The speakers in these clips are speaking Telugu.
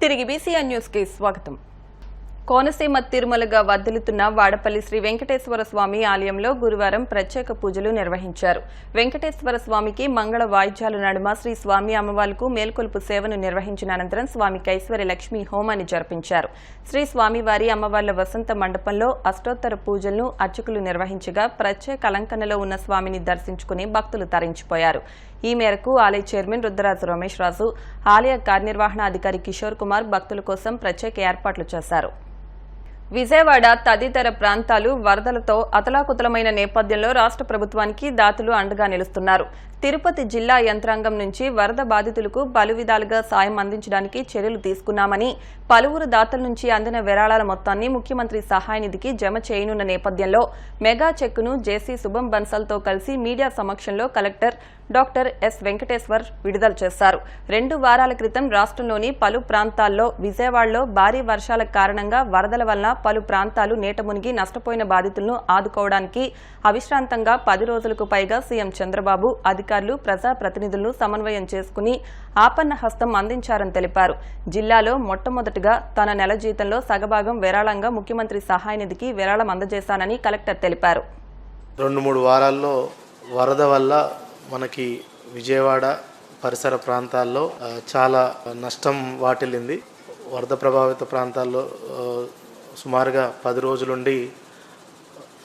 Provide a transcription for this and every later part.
తిరిగి బీసీఎన్ న్యూస్ కి స్వాగతం. కోనసీమ తిరుమలగా వర్ధిల్లుతున్న వాడపల్లి శ్రీ వెంకటేశ్వర స్వామి ఆలయంలో గురువారం ప్రత్యేక పూజలు నిర్వహించారు. వెంకటేశ్వర స్వామికి మంగళ వాయిద్యాల నడుమ శ్రీ స్వామి అమ్మవార్లకు మేల్కొలుపు సేవను నిర్వహించిన అనంతరం స్వామికి ఐశ్వర్య లక్ష్మీ హోమాన్ని జరిపించారు. శ్రీ స్వామివారి అమ్మవార్ల వసంత మండపంలో అష్టోత్తర పూజలను అర్చకులు నిర్వహించగా ప్రత్యేక అలంకరణలో ఉన్న స్వామిని దర్శించుకుని భక్తులు తరించిపోయారు. ఈ మేరకు ఆలయ చైర్మన్ రుద్రరాజు రమేష్ రాజు, ఆలయ కార్యనిర్వహణ అధికారి కిషోర్ కుమార్ భక్తుల కోసం ప్రత్యేక ఏర్పాట్లు చేశారు. విజయవాడ తదితర ప్రాంతాలు వరదలతో అతలాకుతలమైన నేపథ్యంలో రాష్ట్ర ప్రభుత్వానికి దాతలు అండగా నిలుస్తున్నారు. తిరుపతి జిల్లా యంత్రాంగం నుంచి వరద బాధితులకు పలు విధాలుగా సాయం అందించడానికి చర్యలు తీసుకున్నామని, పలువురు దాతల నుంచి అందిన విరాళాల మొత్తాన్ని ముఖ్యమంత్రి సహాయ నిధికి జమ చేయనున్న నేపథ్యంలో మెగా చెక్కును జేసీ శుభం బన్సల్తో కలిసి మీడియా సమక్షంలో కలెక్టర్ డాక్టర్ ఎస్ వెంకటేశ్వర్ విడుదల చేశారు. 2 వారాల క్రితం రాష్ట్రంలోని పలు ప్రాంతాల్లో, విజయవాడలో భారీ వర్షాల కారణంగా వరదల వల్ల పలు ప్రాంతాలు నీట మునిగి నష్టపోయిన బాధితులను ఆదుకోవడానికి అవిశ్రాంతంగా 10 రోజులకు పైగా సీఎం చంద్రబాబు, అధికారులు, ప్రజాప్రతినిధులను సమన్వయం చేసుకుని ఆపన్న హస్తం అందించారని తెలిపారు. జిల్లాలో మొట్టమొదటిగా తన నెల జీతంలో సగభాగం విరాళంగా ముఖ్యమంత్రి సహాయ నిధికి విరాళం అందజేశానని కలెక్టర్ తెలిపారు. 2-3 వారాల్లో వరద వల్ల మనకి విజయవాడ పరిసర ప్రాంతాల్లో చాలా నష్టం వాటిల్లింది. వరద ప్రభావిత ప్రాంతాల్లో సుమారుగా 10 రోజులుండి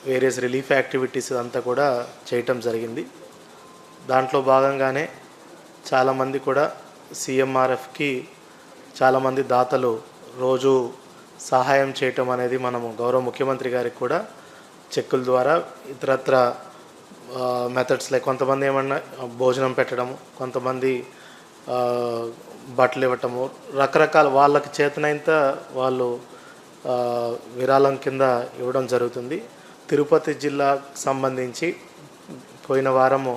వేరియస్ రిలీఫ్ యాక్టివిటీస్ అంతా కూడా చేయటం జరిగింది. దాంట్లో భాగంగానే చాలామంది కూడా సీఎంఆర్ఎఫ్కి చాలామంది దాతలు రోజు సహాయం చేయటం అనేది మనము గౌరవ ముఖ్యమంత్రి గారికి కూడా చెక్కుల ద్వారా ఇతరత్ర మెథడ్స్ లైక్ కొంతమంది ఏమన్నా భోజనం పెట్టడము, కొంతమంది బట్టలు ఇవ్వటము, రకరకాల వాళ్ళకి చేతనైనంత వాళ్ళు విరాళం కింద ఇవ్వడం జరుగుతుంది. తిరుపతి జిల్లాకు సంబంధించి పోయిన వారము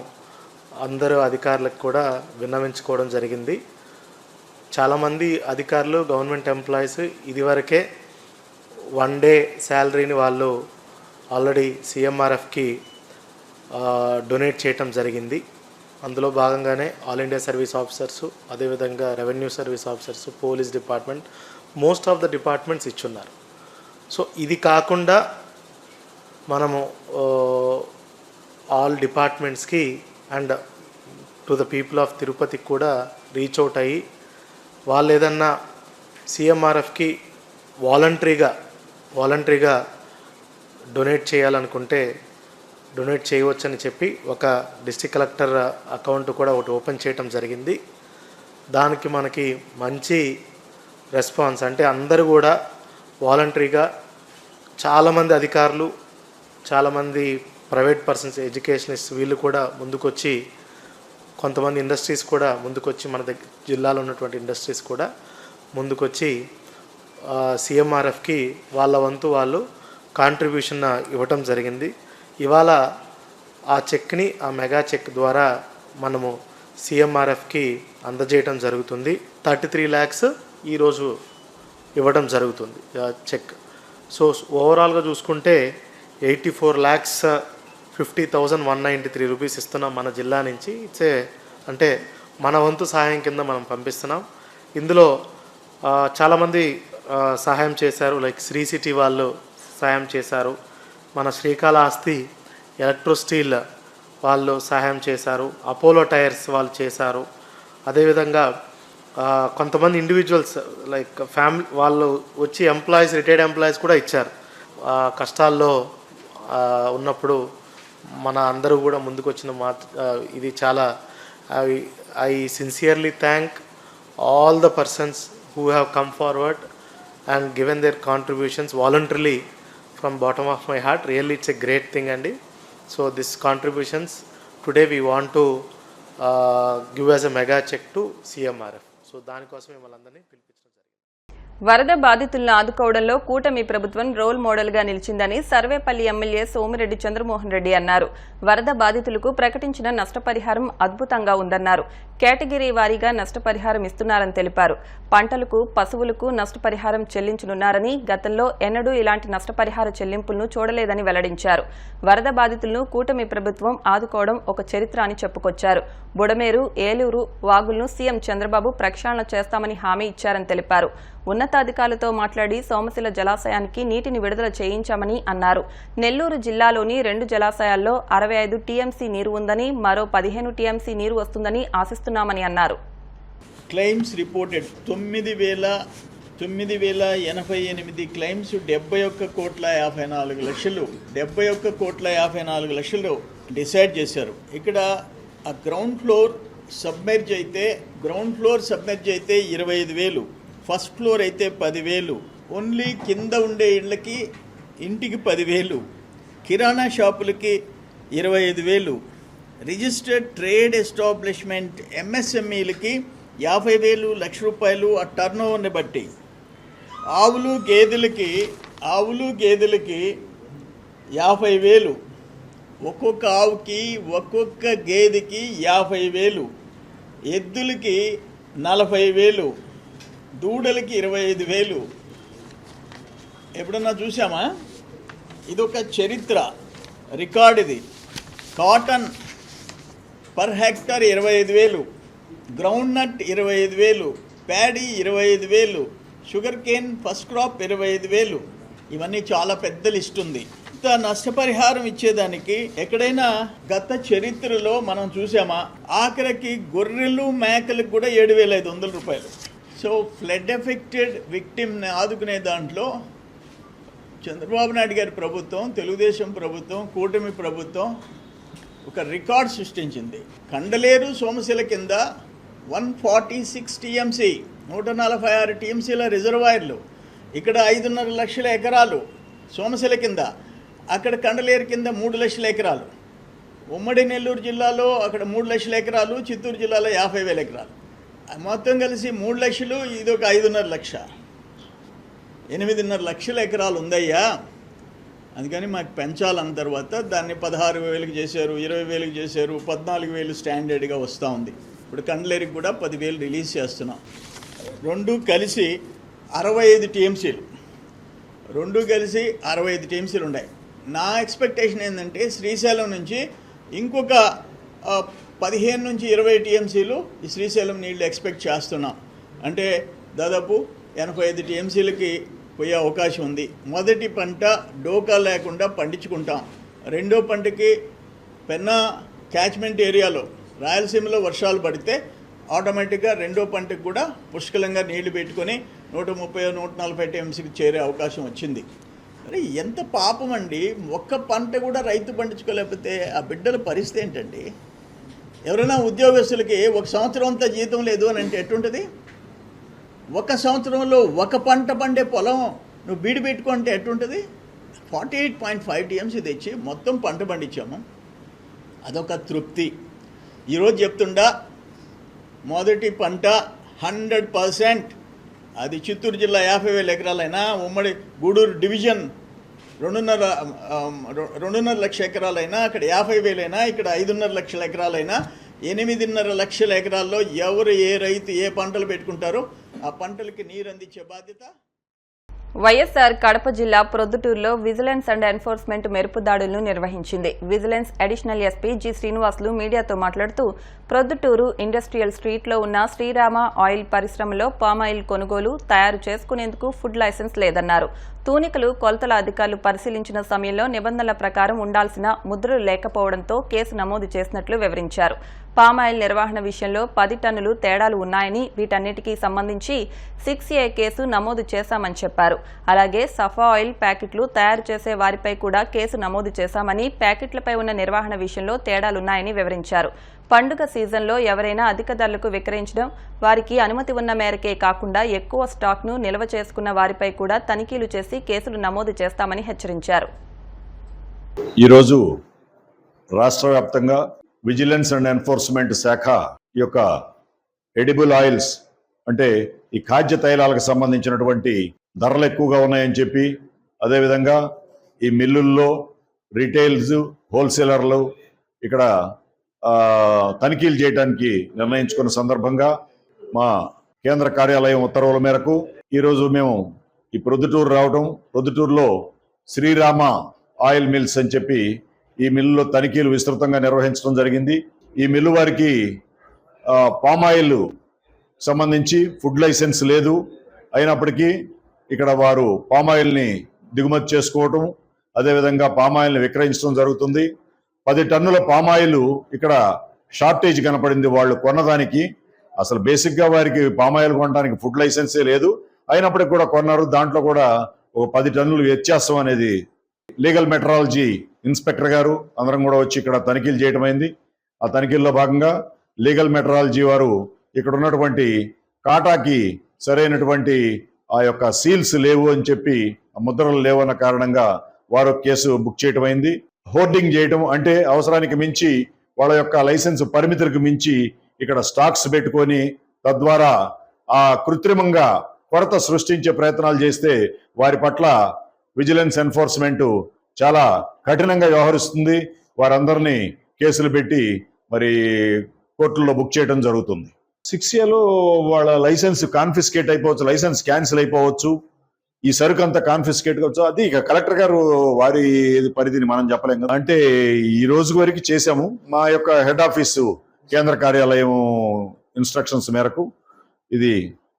అందరూ అధికారులకు కూడా విన్నవించుకోవడం జరిగింది. చాలామంది అధికారులు, గవర్నమెంట్ ఎంప్లాయీస్ ఇదివరకే 1 డే శాలరీని వాళ్ళు ఆల్రెడీ సీఎంఆర్ఎఫ్కి డొనేట్ చేయటం జరిగింది. అందులో భాగంగానే ఆల్ ఇండియా సర్వీస్ ఆఫీసర్స్, అదేవిధంగా revenue service officers, police department, most of the departments ఇచ్చున్నారు. సో ఇది కాకుండా మనము ఆల్ డిపార్ట్మెంట్స్కి and to the people of తిరుపతికి కూడా రీచ్ అవుట్ అయ్యి వాళ్ళు ఏదన్నా సీఎంఆర్ఎఫ్కి వాలంటరీగా డొనేట్ చేయాలనుకుంటే డొనేట్ చేయవచ్చని చెప్పి ఒక డిస్ట్రిక్ట్ కలెక్టర్ అకౌంట్ కూడా ఒకటి ఓపెన్ చేయటం జరిగింది. దానికి మనకి మంచి రెస్పాన్స్, అంటే అందరూ కూడా వాలంటరీగా చాలామంది అధికారులు, చాలామంది ప్రైవేట్ పర్సన్స్, ఎడ్యుకేషనిస్ట్ వీళ్ళు కూడా ముందుకొచ్చి, కొంతమంది ఇండస్ట్రీస్ కూడా ముందుకొచ్చి, మన జిల్లాలో ఉన్నటువంటి ఇండస్ట్రీస్ కూడా ముందుకొచ్చి సీఎంఆర్ఎఫ్కి వాళ్ళ వంతు వాళ్ళు కాంట్రిబ్యూషన్ ఇవ్వటం జరిగింది. ఇవాళ ఆ చెక్ని, ఆ మెగా చెక్ ద్వారా మనము సీఎంఆర్ఎఫ్కి అందజేయటం జరుగుతుంది. 33 lakhs ఈరోజు ఇవ్వడం జరుగుతుంది చెక్. సో ఓవరాల్గా చూసుకుంటే 84,50,193 రూపీస్ ఇస్తున్నాం మన జిల్లా నుంచి. అంటే మన వంతు సహాయం కింద మనం పంపిస్తున్నాం. ఇందులో చాలామంది సహాయం చేశారు. లైక్ శ్రీ సిటీ వాళ్ళు సహాయం చేశారు, మన శ్రీకాళహస్తి ఎలక్ట్రోస్టీల్ వాళ్ళు సహాయం చేశారు, అపోలో టైర్స్ వాళ్ళు చేశారు. అదేవిధంగా కొంతమంది ఇండివిజువల్స్ లైక్ ఫ్యామిలీ వాళ్ళు వచ్చి ఎంప్లాయీస్, రిటైర్డ్ ఎంప్లాయీస్ కూడా ఇచ్చారు. కష్టాల్లో ఉన్నప్పుడు మన అందరూ కూడా ముందుకు వచ్చిన ఇది చాలా I sincerely thank all the persons who have come forward and given their contributions voluntarily from bottom of my heart. Really it's a great thing andi. So this contributions today we want to give as a mega check to CMRF. So dani kosame mallandarni pilpichadam jarigindi. వరద బాధితులను ఆదుకోవడంలో కూటమి ప్రభుత్వం రోల్ మోడల్గా నిలిచిందని సర్వేపల్లి ఎమ్మెల్యే సోమిరెడ్డి చంద్రమోహన్ రెడ్డి అన్నారు. వరద బాధితులకు ప్రకటించిన నష్టపరిహారం అద్భుతంగా ఉందన్నారు. కేటగిరీ వారీగా నష్టపరిహారం ఇస్తున్నారని తెలిపారు. పంటలకు, పశువులకు నష్టపరిహారం చెల్లించనున్నారని, గతంలో ఎన్నడూ ఇలాంటి నష్టపరిహార చెల్లింపులను చూడలేదని వెల్లడించారు. వరద బాధితులను కూటమి ప్రభుత్వం ఆదుకోవడం ఒక చరిత్ర అని చెప్పుకొచ్చారు. బుడమేరు, ఏలూరు వాగులను సీఎం చంద్రబాబు ప్రక్షాళన చేస్తామని హామీ ఇచ్చారని తెలిపారు. ఉన్నతాధికారులతో మాట్లాడి సోమశిల జలాశయానికి నీటిని విడుదల చేయించామని అన్నారు. నెల్లూరు జిల్లాలోని 2 జలాశయాల్లో 65 టీఎంసీ నీరు ఉందని, మరో 15 టీఎంసీ నీరు వస్తుందని ఆశిస్తున్నామని అన్నారు. క్లెయిమ్స్ రిపోర్టెడ్ 9,088 క్లెయిమ్స్ 71,54,00,000 డిసైడ్ చేశారు. ఇక్కడ ఆ గ్రౌండ్ ఫ్లోర్ సబ్మెర్జ్ అయితే 25,000, ఫస్ట్ ఫ్లోర్ అయితే 10,000, ఓన్లీ కింద ఉండే ఇళ్ళకి ఇంటికి 10,000, కిరాణా షాపులకి 25,000, రిజిస్టర్డ్ ట్రేడ్ ఎస్టాబ్లిష్మెంట్ ఎంఎస్ఎంఈలకి 50,000, ₹1,00,000 ఆ టర్న్ ఓవర్ని బట్టి, ఆవులు గేదెలకి 50,000, ఒక్కొక్క ఆవుకి ఒక్కొక్క గేదెకి 50,000, ఎద్దులకి 40,000, దూడలకి 25,000. ఎప్పుడన్నా చూసామా? ఇదొక చరిత్ర, రికార్డ్ ఇది. Cotton per hectare 25,000, groundnut 25,000, paddy 25,000, sugarcane first crop 25,000. ఇవన్నీ చాలా పెద్ద లిస్ట్ ఉంది. ఇంత నష్టపరిహారం ఇచ్చేదానికి ఎక్కడైనా గత చరిత్రలో మనం చూసామా? ఆఖరికి గొర్రెలు మేకలకు కూడా 7,500 రూపాయలు. సో ఫ్లడ్ ఎఫెక్టెడ్ విక్టిమ్ని ఆదుకునే దాంట్లో చంద్రబాబు నాయుడు గారి ప్రభుత్వం, తెలుగుదేశం ప్రభుత్వం, కూటమి ప్రభుత్వం ఒక రికార్డ్ సృష్టించింది. కండలేరు సోమశిల కింద 146 టీఎంసీ, 146 టీఎంసీల రిజర్వాయర్లు. ఇక్కడ 5.5 లక్షల ఎకరాలు సోమశిల కింద, అక్కడ కండలేరు కింద 3 లక్షల ఎకరాలు. ఉమ్మడి నెల్లూరు జిల్లాలో అక్కడ 3 లక్షల ఎకరాలు, చిత్తూరు జిల్లాలో 50,000 ఎకరాలు. మొత్తం కలిసి 3 లక్షలు, ఇదొక 5.5 లక్ష, 8.5 లక్షల ఎకరాలు ఉందయ్యా. అందుకని మాకు పెంచాలన్న తర్వాత దాన్ని 16,000కి చేశారు, 20,000కి చేశారు, 14,000 స్టాండర్డ్గా వస్తూ ఉంది. ఇప్పుడు కండలేరికి కూడా 10,000 రిలీజ్ చేస్తున్నాం. రెండు కలిసి 65 టీఎంసీలు, ఉన్నాయి. నా ఎక్స్పెక్టేషన్ ఏంటంటే శ్రీశైలం నుంచి ఇంకొక 15 నుంచి 20 టీఎంసీలు ఈ శ్రీశైలం నీళ్లు ఎక్స్పెక్ట్ చేస్తున్నాం. అంటే దాదాపు 85 టీఎంసీలకి పోయే అవకాశం ఉంది. మొదటి పంట డోకా లేకుండా పండించుకుంటాం. రెండో పంటకి పెన్నా క్యాచ్మెంట్ ఏరియాలో రాయలసీమలో వర్షాలు పడితే ఆటోమేటిక్గా రెండో పంటకు కూడా పుష్కలంగా నీళ్లు పెట్టుకొని 130-140 టీఎంసీకి చేరే అవకాశం వచ్చింది. అరే ఎంత పాపం అండి! ఒక్క పంట కూడా రైతు పండించుకోలేకపోతే ఆ బిడ్డల పరిస్థితి ఏంటండి? ఎవరైనా ఉద్యోగస్తులకి 1 సంవత్సరం అంతా జీతం లేదు అని అంటే ఎట్టుంటుంది? 1 సంవత్సరంలో 1 పంట పండే పొలం నువ్వు బీడు పెట్టుకుంటే ఎట్టుంటుంది? 48.5 టీఎంసీ తెచ్చి మొత్తం పంట పండించాము. అదొక తృప్తి. ఈరోజు చెప్తుండా మొదటి పంట 100%, అది చిత్తూరు జిల్లా 50,000 ఎకరాలైనా, ఉమ్మడి గూడూరు డివిజన్ 2.5 లక్ష ఎకరాలైనా, అక్కడ 50,000 అయినా, ఇక్కడ 5.5 లక్షల ఎకరాలైనా, 8.5 లక్షల ఎకరాల్లో ఎవరు ఏ రైతు ఏ పంటలు పెట్టుకుంటారో ఆ పంటలకి నీరు అందించే బాధ్యత. వైఎస్ఆర్ కడప జిల్లా ప్రొద్దుటూరులో విజిలెన్స్ అండ్ ఎన్ఫోర్స్మెంట్ మెరుపు దాడులను నిర్వహించింది. Vigilance additional SP G Srinivasulu మీడియాతో మాట్లాడుతూ, ప్రొద్దుటూరు ఇండస్ట్రియల్ స్ట్రీట్లో ఉన్న శ్రీరామ ఆయిల్ పరిశ్రమలో పామాయిల్ కొనుగోలు, తయారు చేసుకునేందుకు ఫుడ్ లైసెన్స్ లేదన్నారు. తూనికలు కొలతల అధికారులు పరిశీలించిన సమయంలో నిబంధనల ప్రకారం ఉండాల్సిన ముద్రలు లేకపోవడంతో కేసు నమోదు చేసినట్లు వివరించారు. పామాయిల్ నిర్వహణ విషయంలో 10 టన్నులు తేడాలు ఉన్నాయని, వీటన్నిటికీ సంబంధించి 6A కేసు నమోదు చేశామని చెప్పారు. అలాగే సఫా ఆయిల్ ప్యాకెట్లు తయారు చేసే వారిపై కూడా కేసు నమోదు చేశామని, ప్యాకెట్లపై ఉన్న నిర్వహణ విషయంలో తేడాలున్నాయని వివరించారు. పండుగ సీజన్లో ఎవరైనా అధిక ధరలకు విక్రయించడం, వారికి అనుమతి ఉన్న మేరకే కాకుండా ఎక్కువ స్టాక్ను నిల్వ చేసుకున్న వారిపై కూడా తనిఖీలు చేసి కేసులు నమోదు చేస్తామని హెచ్చరించారు. ఈరోజు రాష్ట్ర వ్యాప్తంగా విజిలెన్స్ అండ్ ఎన్ఫోర్స్మెంట్ శాఖ యొక్క ఎడిబుల్ ఆయిల్స్ అంటే ఈ ఖాద్య తైలాలకు సంబంధించినటువంటి ధరలు ఎక్కువగా ఉన్నాయని చెప్పి, అదేవిధంగా ఈ మిల్లుల్లో రిటైల్స్, హోల్సేలర్లు ఇక్కడ తనిఖీలు చేయడానికి నిర్ణయించుకున్న సందర్భంగా మా కేంద్ర కార్యాలయం ఉత్తర్వుల మేరకు ఈరోజు మేము ఈ ప్రొద్దుటూరు రావడం, ప్రొద్దుటూరులో శ్రీరామ ఆయిల్ మిల్స్ అని చెప్పి ఈ మిల్లులో తనిఖీలు విస్తృతంగా నిర్వహించడం జరిగింది. ఈ మిల్లు వారికి పామాయిల్ సంబంధించి ఫుడ్ లైసెన్స్ లేదు అయినప్పటికీ ఇక్కడ వారు పామాయిల్ని దిగుమతి చేసుకోవటం, అదేవిధంగా పామాయిల్ని విక్రయించడం జరుగుతుంది. 10 టన్నుల పామాయిల్ ఇక్కడ షార్టేజ్ కనపడింది వాళ్ళు కొన్నదానికి. అసలు బేసిక్గా వారికి పామాయిల్ కొనడానికి ఫుడ్ లైసెన్సే లేదు, అయినప్పటికీ కూడా కొన్నారు. దాంట్లో కూడా ఒక 10 టన్నులు వ్యత్యాసం అనేది లీగల్ మెట్రాలజీ ఇన్స్పెక్టర్ గారు అందరం కూడా వచ్చి ఇక్కడ తనిఖీలు చేయటం అయింది. ఆ తనిఖీల్లో భాగంగా లీగల్ మెట్రాలజీ వారు ఇక్కడ ఉన్నటువంటి కాటాకి సరైనటువంటి ఆ యొక్క సీల్స్ లేవు అని చెప్పి, ఆ ముద్రలు లేవు అన్న కారణంగా వారు కేసు బుక్ చేయటం అయింది. హోర్డింగ్ చేయటం అంటే అవసరానికి మించి వాళ్ళ యొక్క లైసెన్స్ పరిమితులకు మించి ఇక్కడ స్టాక్స్ పెట్టుకొని తద్వారా ఆ కృత్రిమంగా కొరత సృష్టించే ప్రయత్నాలు చేస్తే వారి పట్ల విజిలెన్స్ ఎన్ఫోర్స్మెంట్ చాలా కఠినంగా వ్యవహరిస్తుంది. వారందరినీ కేసులు పెట్టి మరి కోర్టుల్లో బుక్ చేయడం జరుగుతుంది. 6Aలో వాళ్ళ లైసెన్స్ కాన్ఫిస్కేట్ అయిపోవచ్చు, లైసెన్స్ క్యాన్సిల్ అయిపోవచ్చు, ఈ సరుకు అంతా కాన్ఫిస్కేట్ కావచ్చు. అది ఇక కలెక్టర్ గారు వారి పరిధిని మనం చెప్పలేం కదా. అంటే ఈ రోజు వరకు చేశాము. మా యొక్క హెడ్ ఆఫీసు కేంద్ర కార్యాలయం ఇన్స్ట్రక్షన్స్ మేరకు ఇది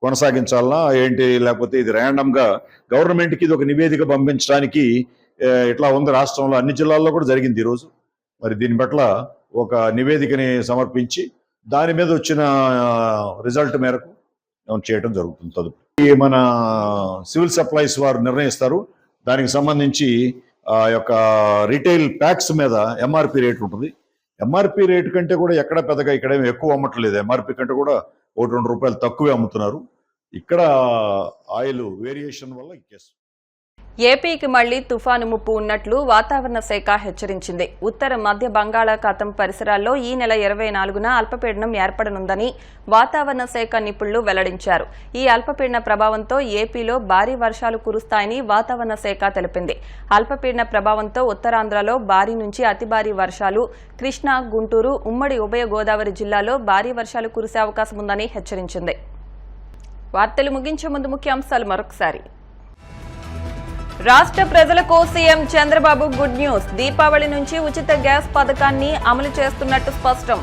కొనసాగించాలనా ఏంటి, లేకపోతే ఇది ర్యాండమ్ గా గవర్నమెంట్కి ఇది ఒక నివేదిక పంపించడానికి ఇట్లా ఉంది. రాష్ట్రంలో అన్ని జిల్లాల్లో కూడా జరిగింది ఈరోజు. మరి దీని పట్ల ఒక నివేదికని సమర్పించి దాని మీద వచ్చిన రిజల్ట్ మేరకు చేయడం జరుగుతుంది. తదుపరి మన సివిల్ సప్లైస్ వారు నిర్ణయిస్తారు. దానికి సంబంధించి ఆ యొక్క రిటైల్ ప్యాక్స్ మీద ఎంఆర్పి రేట్ ఉంటుంది. ఎంఆర్పి రేటు కంటే కూడా ఎక్కడ పెద్దగా ఇక్కడేమి ఎక్కువ అమ్మట్లేదు. ఎంఆర్పి కంటే కూడా 1-2 రూపాయలు తక్కువే అమ్ముతున్నారు. ఇక్కడ ఆయిల్ వేరియేషన్ వల్ల ఈ కేసు. ఏపీకి మళ్లీ తుఫాను ముప్పు ఉన్నట్లు వాతావరణ శాఖ హెచ్చరించింది. ఉత్తర మధ్య బంగాళాఖాతం పరిసరాల్లో ఈ నెల 24న అల్పపీడనం ఏర్పడనుందని వాతావరణ శాఖ నిపుణులు వెల్లడించారు. ఈ అల్పపీడన ప్రభావంతో ఏపీలో భారీ వర్షాలు కురుస్తాయని వాతావరణ శాఖ తెలిపింది. అల్పపీడన ప్రభావంతో ఉత్తరాంధ్రలో భారీ నుంచి అతి భారీ వర్షాలు, కృష్ణా, గుంటూరు, ఉమ్మడి ఉభయ గోదావరి జిల్లాలో భారీ వర్షాలు కురిసే అవకాశం ఉందని హెచ్చరించింది. వార్తలు ముగించే ముందు ముఖ్యాంశాలు మరొకసారి. రాష్ట్ర ప్రజలకు CM Chandrababu good news. Deepavali నుంచి ఉచిత గ్యాస్ పథకాన్ని అమలు చేస్తున్నట్టు స్పష్టం.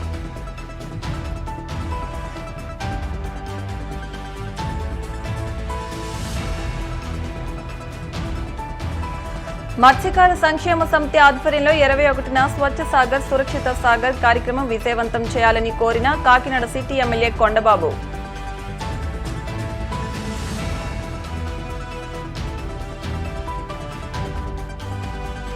మత్స్యకార సంక్షేమ సమితి ఆధ్వర్యంలో 21న స్వచ్ఛ సాగర్ సురక్షిత సాగర్ కార్యక్రమం విజయవంతం చేయాలని కోరిన కాకినాడ సిటీ ఎమ్మెల్యే కొండబాబు.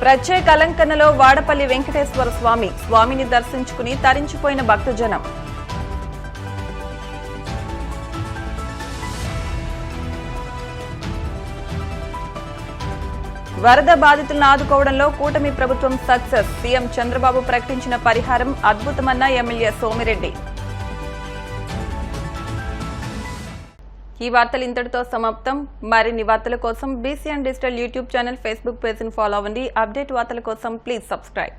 ప్రత్యేక అలంకరణలో వాడపల్లి వెంకటేశ్వర స్వామి. స్వామిని దర్శించుకుని తరించిపోయిన భక్తజనం. వరద బాధితులను ఆదుకోవడంలో కూటమి ప్రభుత్వం సక్సెస్. సీఎం చంద్రబాబు ప్రకటించిన పరిహారం అద్భుతమన్న ఎమ్మెల్యే సోమిరెడ్డి. ఈ వార్తలు ఇంతటితో సమాప్తం. మరిన్ని వార్తల కోసం BCN digital YouTube channel, Facebook పేజ్ని ఫాలో అవ్వండి. అప్డేట్ వార్తల కోసం ప్లీజ్ సబ్స్క్రైబ్.